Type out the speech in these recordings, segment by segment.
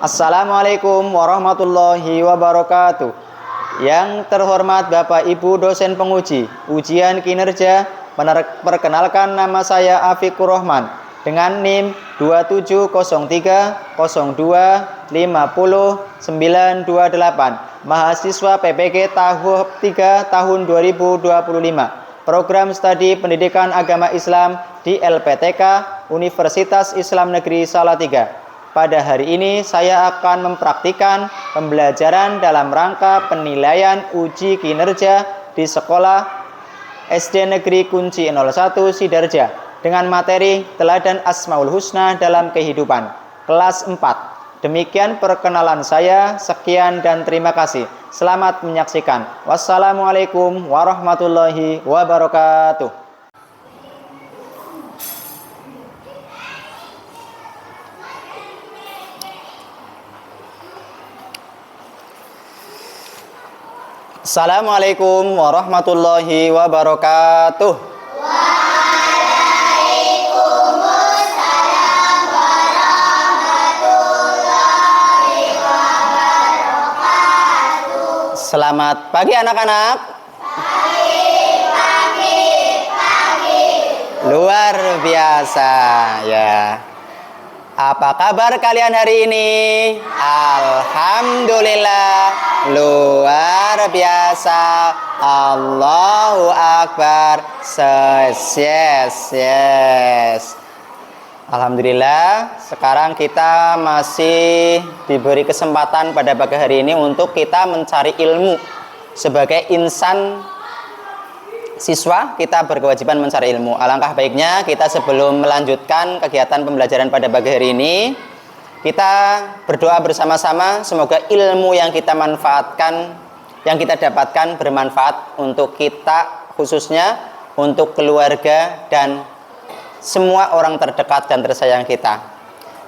Assalamualaikum warahmatullahi wabarakatuh. Yang terhormat Bapak Ibu dosen penguji ujian kinerja, perkenalkan nama saya Afikur Rahman dengan NIM 270302500928, mahasiswa PPG tahap 3 tahun 2025, program studi pendidikan agama Islam di LPTK Universitas Islam Negeri Salatiga. Pada hari ini saya akan mempraktikkan pembelajaran dalam rangka penilaian uji kinerja di sekolah SD Negeri Kunci 01 Sidarja dengan materi Teladan Asmaul Husna dalam Kehidupan kelas 4. Demikian perkenalan saya, sekian dan terima kasih. Selamat menyaksikan. Wassalamualaikum warahmatullahi wabarakatuh. Assalamualaikum warahmatullahi wabarakatuh. Selamat pagi anak-anak. Pagi. Luar biasa ya. Apa kabar kalian hari ini? Alhamdulillah luar biasa. Allahu Akbar. Yes. Alhamdulillah, sekarang kita masih diberi kesempatan pada pagi hari ini untuk kita mencari ilmu. Sebagai insan siswa, kita berkewajiban mencari ilmu. Alangkah baiknya kita sebelum melanjutkan kegiatan pembelajaran pada pagi hari ini, kita berdoa bersama-sama semoga ilmu yang kita manfaatkan, yang kita dapatkan bermanfaat untuk kita, khususnya untuk keluarga dan semua orang terdekat dan tersayang kita.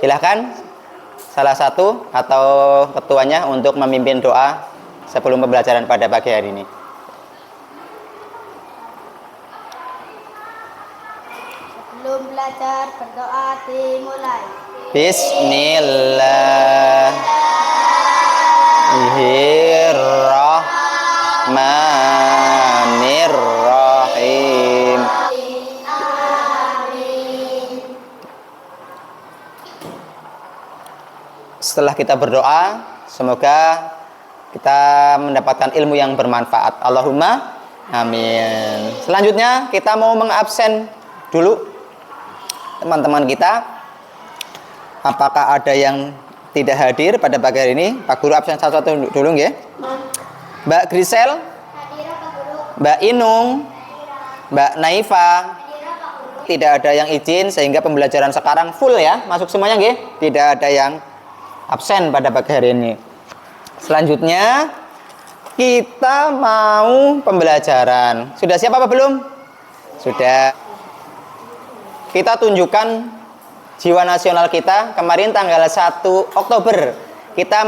Silahkan salah satu atau ketuanya untuk memimpin doa sebelum pembelajaran pada pagi hari ini. Sebelum belajar berdoa dimulai. Bismillahirrahmanirrahim. Setelah kita berdoa, semoga kita mendapatkan ilmu yang bermanfaat. Allahumma amin. Selanjutnya kita mau mengabsen dulu teman-teman kita. Apakah ada yang tidak hadir pada pagi hari ini? Pak Guru absen satu-satu dulu ya. Mbak Grisel, Mbak Inung, Mbak Naifa. Tidak ada yang izin sehingga pembelajaran sekarang full ya. Masuk semuanya nggih? Tidak ada yang absen pada pagi hari ini. Selanjutnya kita mau pembelajaran. Sudah siap apa belum? Sudah. Kita tunjukkan jiwa nasional kita. Kemarin tanggal 1 Oktober kita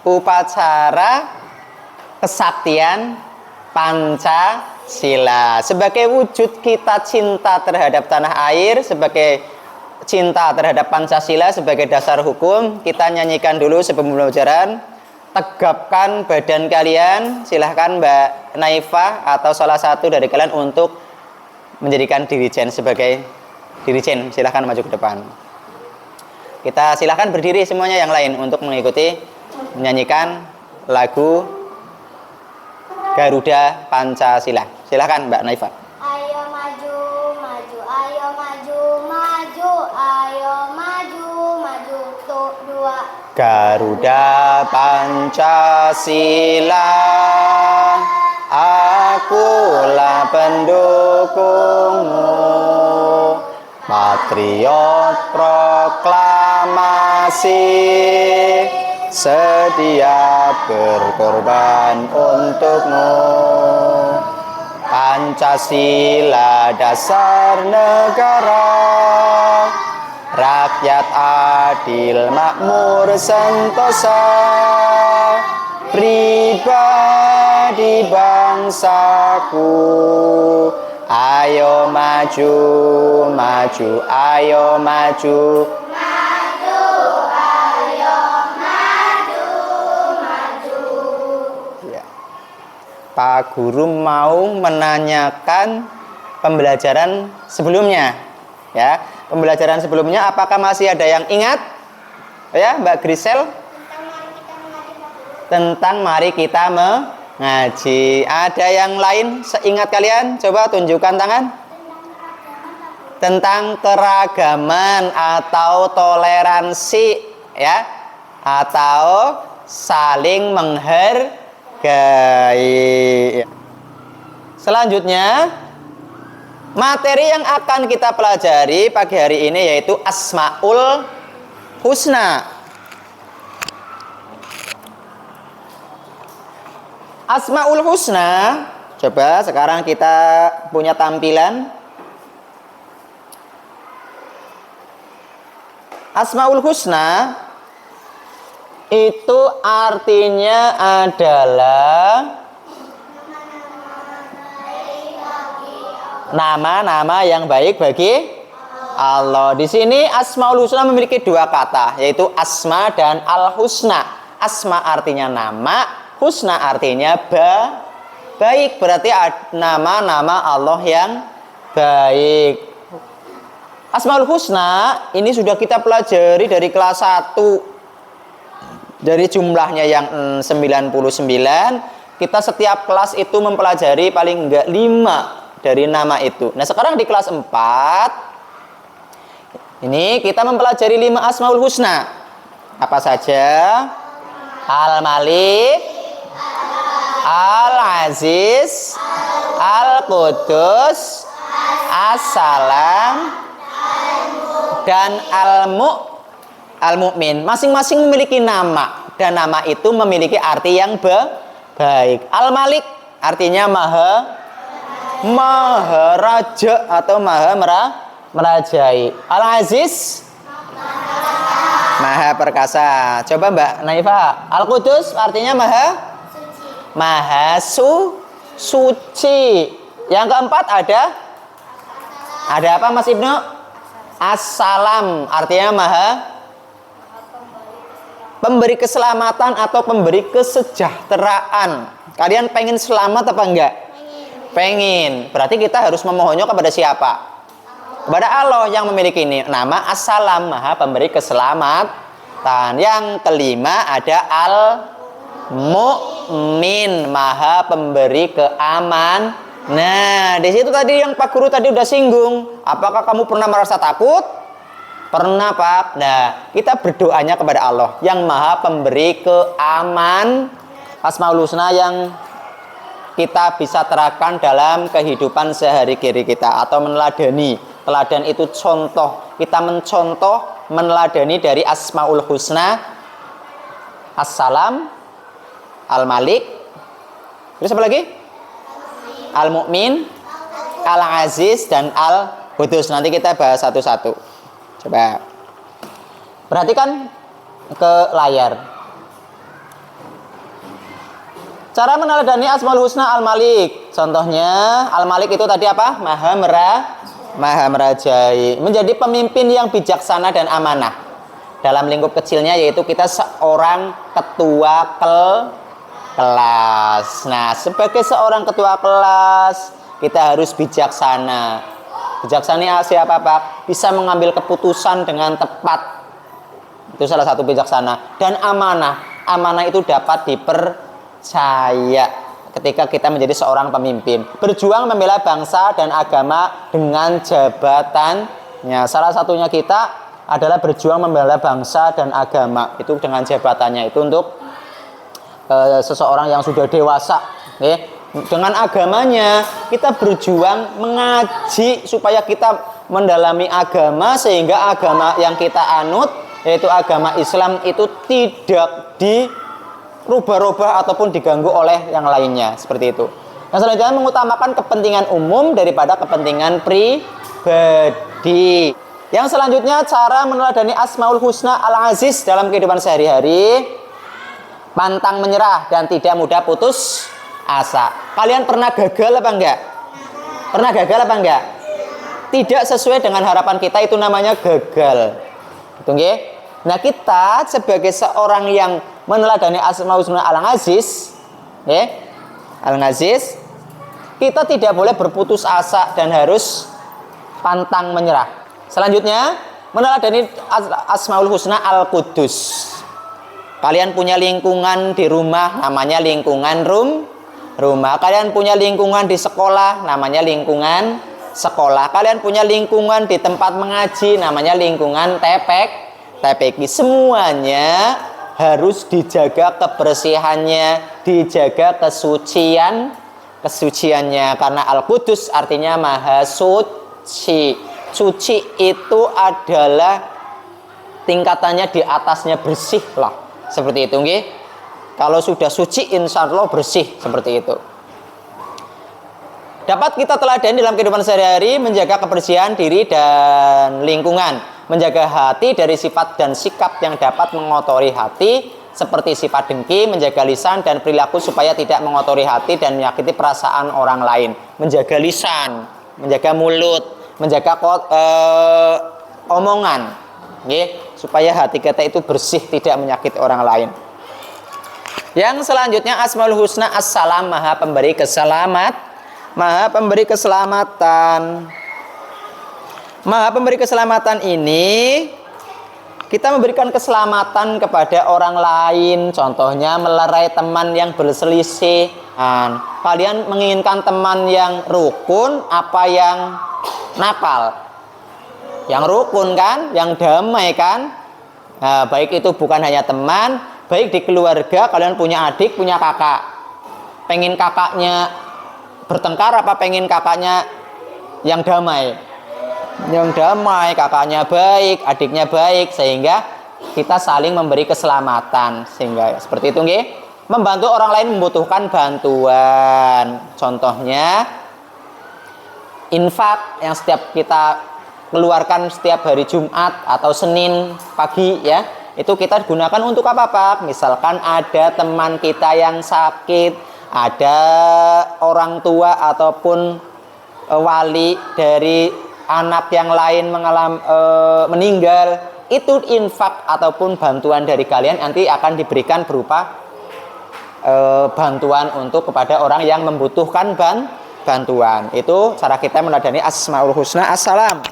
upacara kesaktian Pancasila sebagai wujud kita cinta terhadap tanah air, sebagai cinta terhadap Pancasila sebagai dasar hukum. Kita nyanyikan dulu sebelum pembelajaran. Tegapkan badan kalian. Silahkan Mbak Naifa atau salah satu dari kalian untuk menjadikan dirijen sebagai dirijen. Silahkan maju ke depan. Kita silahkan berdiri semuanya yang lain untuk mengikuti menyanyikan lagu Garuda Pancasila. Silahkan Mbak Naifa. Ayo maju, ayo maju, ayo maju, tuh dua. Garuda Pancasila, akulah pendukungmu. Patriot proklamasi, sedia berkorban untukmu. Pancasila dasar negara, rakyat adil makmur sentosa, pribadi bangsaku. Ayo maju, ayo maju. Pak Guru mau menanyakan pembelajaran sebelumnya. Ya, pembelajaran sebelumnya apakah masih ada yang ingat? Ya, Mbak Grisel? Tentang mari kita mengaji. Ada yang lain seingat kalian? Coba tunjukkan tangan. Tentang keragaman atau toleransi, ya, atau saling menghargai. Selanjutnya, materi yang akan kita pelajari pagi hari ini yaitu Asmaul Husna. Asmaul Husna, coba sekarang kita punya tampilan. Asmaul Husna itu artinya adalah nama-nama yang baik bagi Allah. Di sini Asmaul Husna memiliki dua kata, yaitu asma dan al-husna. Asma artinya nama, husna artinya baik. Berarti nama-nama Allah yang baik. Asmaul Husna ini sudah kita pelajari dari kelas 1. Dari jumlahnya yang 99, kita setiap kelas itu mempelajari paling enggak 5 dari nama itu. Nah, sekarang di kelas 4 ini kita mempelajari 5 Asmaul Husna. Apa saja? Al-Malik, Al-Aziz, Al-Qudus, As-Salam, dan Al-Mu'min. Masing-masing memiliki nama, dan nama itu memiliki arti yang baik. Al-Malik artinya maha raja atau maha merajai. Al-Aziz maha perkasa. Coba Mbak Naifa. Al-Qudus artinya maha suci. Yang keempat ada apa Mas Ibnu? As-Salam artinya pemberi keselamatan atau pemberi kesejahteraan. Kalian pengen selamat apa enggak? Pengen. Berarti kita harus memohonnya kepada siapa? Kepada Allah yang memiliki ini nama As-Salam, maha pemberi keselamatan. Yang kelima ada Al-Mu'min, maha pemberi keamanan. Nah, di situ tadi yang Pak Guru tadi udah singgung. Apakah kamu pernah merasa takut? Pernah, Pak. Nah, kita berdoanya kepada Allah yang maha pemberi keamanan. Asmaul Husna yang kita bisa terapkan dalam kehidupan sehari-hari kita atau meneladani. Teladan itu contoh. Kita mencontoh, meneladani dari Asmaul Husna. As-Salam, Al-Malik. Terus apa lagi? Al-Mu'min, Al-Aziz, dan Al-Qudus. Nanti kita bahas satu-satu. Coba perhatikan ke layar. Cara meneladani Asmaul Husna Al-Malik. Contohnya Al-Malik itu tadi apa? Maha merajai. Menjadi pemimpin yang bijaksana dan amanah. Dalam lingkup kecilnya yaitu kita seorang ketua kelas. Nah, sebagai seorang ketua kelas, kita harus bijaksana. Bijaksana siapa, Pak? Bisa mengambil keputusan dengan tepat. Itu salah satu bijaksana. Dan amanah. Amanah itu dapat dipercaya ketika kita menjadi seorang pemimpin. Berjuang membela bangsa dan agama dengan jabatannya. Salah satunya kita adalah berjuang membela bangsa dan agama. Itu dengan jabatannya. Itu untuk seseorang yang sudah dewasa, dengan agamanya kita berjuang mengaji supaya kita mendalami agama sehingga agama yang kita anut yaitu agama Islam itu tidak dirubah-rubah ataupun diganggu oleh yang lainnya seperti itu. Yang selanjutnya mengutamakan kepentingan umum daripada kepentingan pribadi. Yang selanjutnya cara meneladani Asmaul Husna Al-Aziz dalam kehidupan sehari-hari. Pantang menyerah dan tidak mudah putus asa. Kalian pernah gagal apa enggak? Pernah gagal apa enggak? Tidak sesuai dengan harapan kita itu namanya gagal. Betul nggih? Nah, kita sebagai seorang yang meneladani Asmaul Husna Al-Aziz, Al-Aziz. Kita tidak boleh berputus asa dan harus pantang menyerah. Selanjutnya, meneladani Asmaul Husna Al-Quddus. Kalian punya lingkungan di rumah, namanya lingkungan rumah. Kalian punya lingkungan di sekolah, namanya lingkungan sekolah. Kalian punya lingkungan di tempat mengaji, namanya lingkungan TPQ. Semuanya harus dijaga kebersihannya, dijaga kesuciannya. Karena Al-Qudus artinya maha suci. Suci itu adalah tingkatannya di atasnya bersih lah. Seperti itu, nggih. Kalau sudah suci, insya Allah bersih, seperti itu. Dapat kita teladani dalam kehidupan sehari-hari, menjaga kebersihan diri dan lingkungan, menjaga hati dari sifat dan sikap yang dapat mengotori hati, seperti sifat dengki, menjaga lisan dan perilaku supaya tidak mengotori hati dan menyakiti perasaan orang lain. Menjaga lisan, menjaga mulut, menjaga omongan, supaya hati kita itu bersih, tidak menyakiti orang lain. Yang selanjutnya Asmaul Husna As-Salam, maha pemberi keselamatan. Maha pemberi keselamatan ini kita memberikan keselamatan kepada orang lain. Contohnya melerai teman yang berselisih. Kalian menginginkan teman yang rukun apa yang nakal? Yang rukun kan, yang damai kan. Nah, baik itu bukan hanya teman, baik di keluarga. Kalian punya adik, punya kakak. Pengen kakaknya bertengkar apa pengen kakaknya yang damai? Yang damai, kakaknya baik, adiknya baik, sehingga kita saling memberi keselamatan. Sehingga seperti itu, nggih. Membantu orang lain membutuhkan bantuan. Contohnya infak yang setiap kita keluarkan setiap hari Jumat atau Senin pagi, ya. Itu kita gunakan untuk apa, Pak? Misalkan ada teman kita yang sakit, ada orang tua ataupun wali dari anak yang lain meninggal, itu infak ataupun bantuan dari kalian nanti akan diberikan berupa bantuan untuk kepada orang yang membutuhkan bantuan. Itu cara kita meneladani Asmaul Husna As-Salam.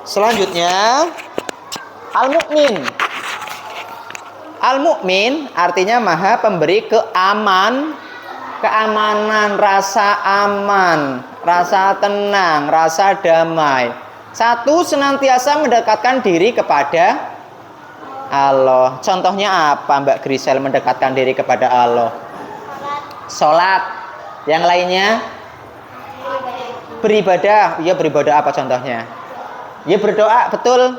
Selanjutnya Al-Mu'min. Al-Mu'min artinya maha pemberi keamanan, rasa aman, rasa tenang, rasa damai. Satu, senantiasa mendekatkan diri kepada Allah. Contohnya apa, Mbak Grisel, mendekatkan diri kepada Allah? Sholat. Yang lainnya? Beribadah. Ya, beribadah apa contohnya? Ya, berdoa, betul.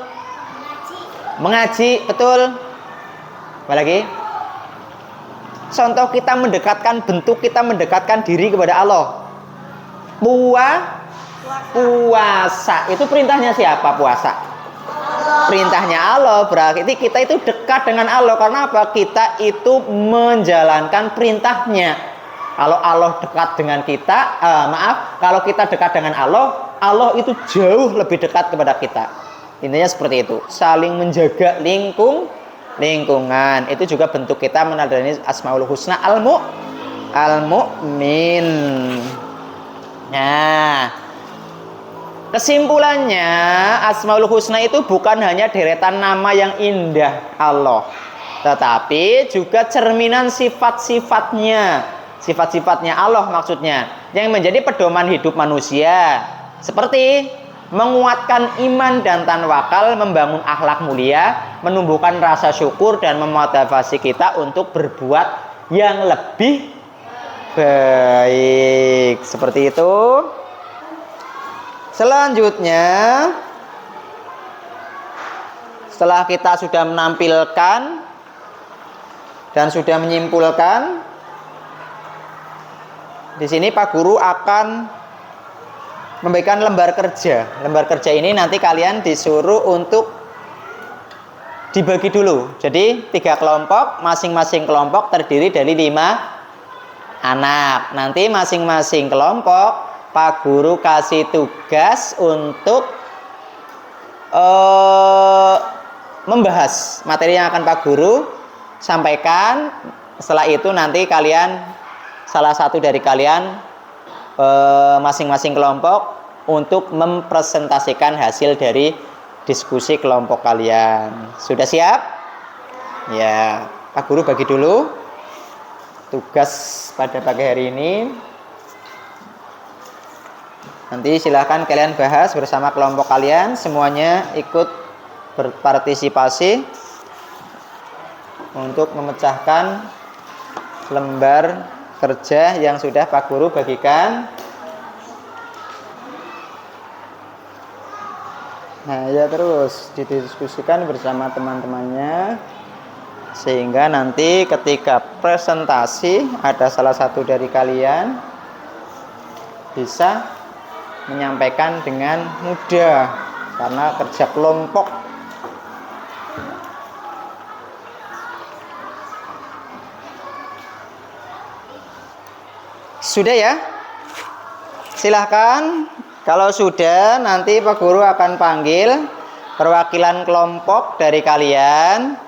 Mengaji, betul. Apa lagi? Contoh kita mendekatkan, bentuk kita mendekatkan diri kepada Allah. Puasa. Itu perintahnya siapa, puasa? Perintahnya Allah. Berarti kita itu dekat dengan Allah. Karena apa? Kita itu menjalankan perintahnya. Kalau Allah dekat dengan kita, kalau kita dekat dengan Allah, Allah itu jauh lebih dekat kepada kita. Intinya seperti itu. Saling menjaga lingkungan. Itu juga bentuk kita meneladani Asmaul Husna Al-Mu'min. Nah, kesimpulannya Asmaul Husna itu bukan hanya deretan nama yang indah Allah, tetapi juga cerminan sifat-sifatnya. Sifat-sifatnya Allah maksudnya, yang menjadi pedoman hidup manusia. Seperti menguatkan iman dan tawakal, membangun akhlak mulia, menumbuhkan rasa syukur dan memotivasi kita untuk berbuat yang lebih baik. Seperti itu. Selanjutnya, setelah kita sudah menampilkan dan sudah menyimpulkan, di sini Pak Guru akan memberikan lembar kerja. Lembar kerja ini nanti kalian disuruh untuk dibagi dulu. Jadi 3 kelompok, masing-masing kelompok terdiri dari 5 anak. Nanti masing-masing kelompok Pak Guru kasih tugas untuk membahas materi yang akan Pak Guru sampaikan. Setelah itu nanti kalian salah satu dari kalian masing-masing kelompok untuk mempresentasikan hasil dari diskusi kelompok kalian. Sudah siap? Ya, Pak Guru bagi dulu tugas pada pagi hari ini. Nanti silahkan kalian bahas bersama kelompok kalian, semuanya ikut berpartisipasi untuk memecahkan lembar kerja yang sudah Pak Guru bagikan. Nah, ya terus didiskusikan bersama teman-temannya sehingga nanti ketika presentasi ada salah satu dari kalian bisa menyampaikan dengan mudah karena kerja kelompok. Sudah ya? Silahkan. Kalau sudah, nanti Pak Guru akan panggil perwakilan kelompok dari kalian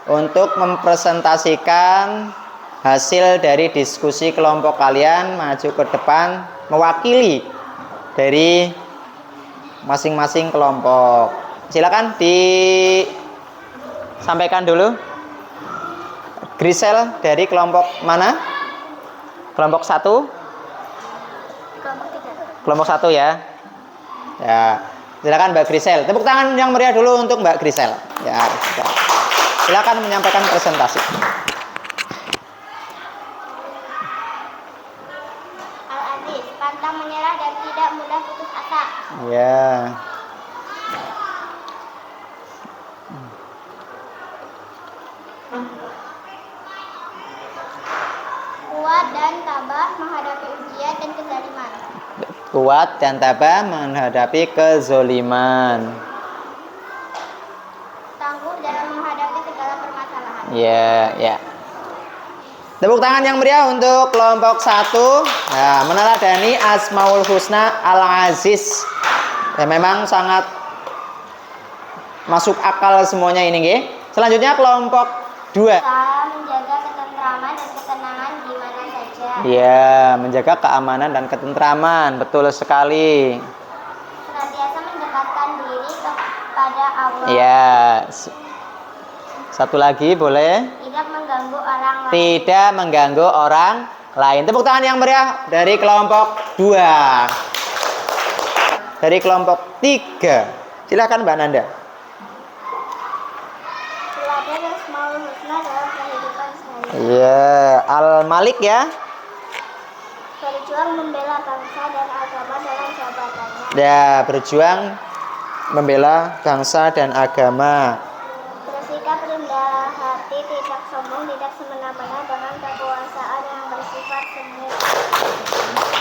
untuk mempresentasikan hasil dari diskusi kelompok kalian, maju ke depan mewakili dari masing-masing kelompok. Silakan disampaikan dulu. Grisel dari kelompok mana? Kelompok 1? Kelompok 1 ya. Ya, silakan Mbak Grisel. Tepuk tangan yang meriah dulu untuk Mbak Grisel. Ya, silakan menyampaikan presentasi. Al-Aziz, pantang menyerah dan tidak mudah putus asa. Ya. Kuat dan tabah menghadapi ujian dan kezaliman. Kuat dan tabah menghadapi kezoliman. Tangguh dalam menghadapi segala permasalahan. Ya, ya. Tepuk tangan yang meriah untuk kelompok 1. Nah, meneladani Asmaul Husna Al-Aziz. Ya, memang sangat masuk akal semuanya ini, nggih. Selanjutnya kelompok 2. Menjaga ketentraman dan ketenangan di mana saja. Ya, menjaga keamanan dan ketentraman. Betul sekali. Senantiasa mendekatkan diri kepada Allah. Ya. Satu lagi boleh? Tidak mengganggu orang lain. Tidak mengganggu orang lain. Tepuk tangan yang meriah dari kelompok 2. Dari kelompok 3. Silakan Mbak Nanda. Teladan Asmaul Husna dalam kehidupan sehari-hari. Iya, Al-Malik ya. Berjuang membela bangsa dan agama dalam jabatannya. Ya, berjuang membela bangsa dan agama. Bersikap rendah hati, tidak sombong, tidak semena-mena dengan kekuasaan yang bersifat semu.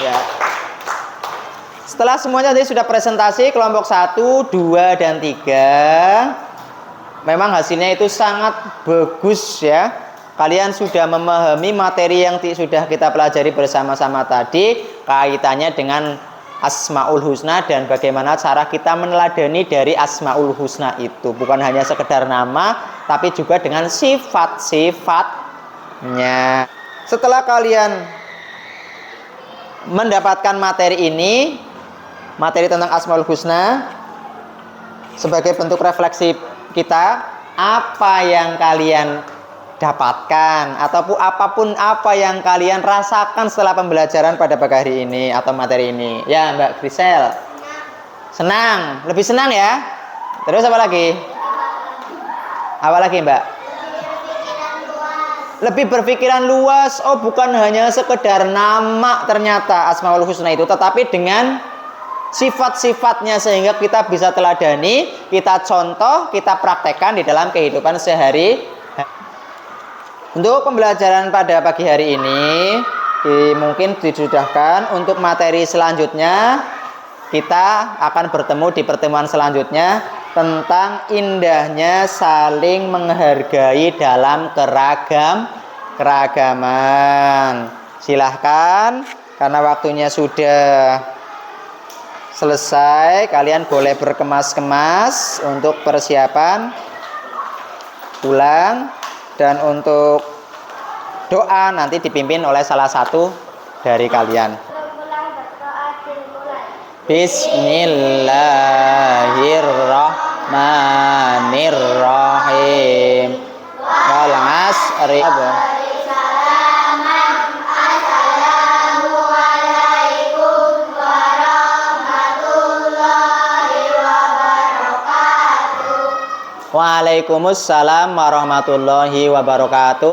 Ya. Setelah semuanya tadi sudah presentasi kelompok 1, 2, dan 3. Memang hasilnya itu sangat bagus ya. Kalian sudah memahami materi yang sudah kita pelajari bersama-sama tadi, kaitannya dengan Asmaul Husna dan bagaimana cara kita meneladani dari Asmaul Husna itu. Bukan hanya sekedar nama, tapi juga dengan sifat-sifatnya. Setelah kalian mendapatkan materi ini, materi tentang Asmaul Husna, sebagai bentuk refleksi kita, apa yang kalian dapatkan ataupun apapun apa yang kalian rasakan setelah pembelajaran pada pagi hari ini atau materi ini. Ya, Mbak Grisel. Senang, lebih senang ya. Terus apa lagi? Apa lagi, Mbak? Lebih berpikiran luas. Oh, bukan hanya sekedar nama ternyata Asmaul Husna itu, tetapi dengan sifat-sifatnya sehingga kita bisa teladani, kita contoh, kita praktekkan di dalam kehidupan sehari. Untuk pembelajaran pada pagi hari ini mungkin disudahkan. Untuk materi selanjutnya kita akan bertemu di pertemuan selanjutnya tentang indahnya saling menghargai dalam keragaman. Silahkan, karena waktunya sudah selesai, kalian boleh berkemas-kemas untuk persiapan pulang. Dan untuk doa nanti dipimpin oleh salah satu dari kalian. Mulai berdoa dimulai. Bismillahirrahmanirrahim. Wal asri. Waalaikumsalam warahmatullahi wabarakatuh.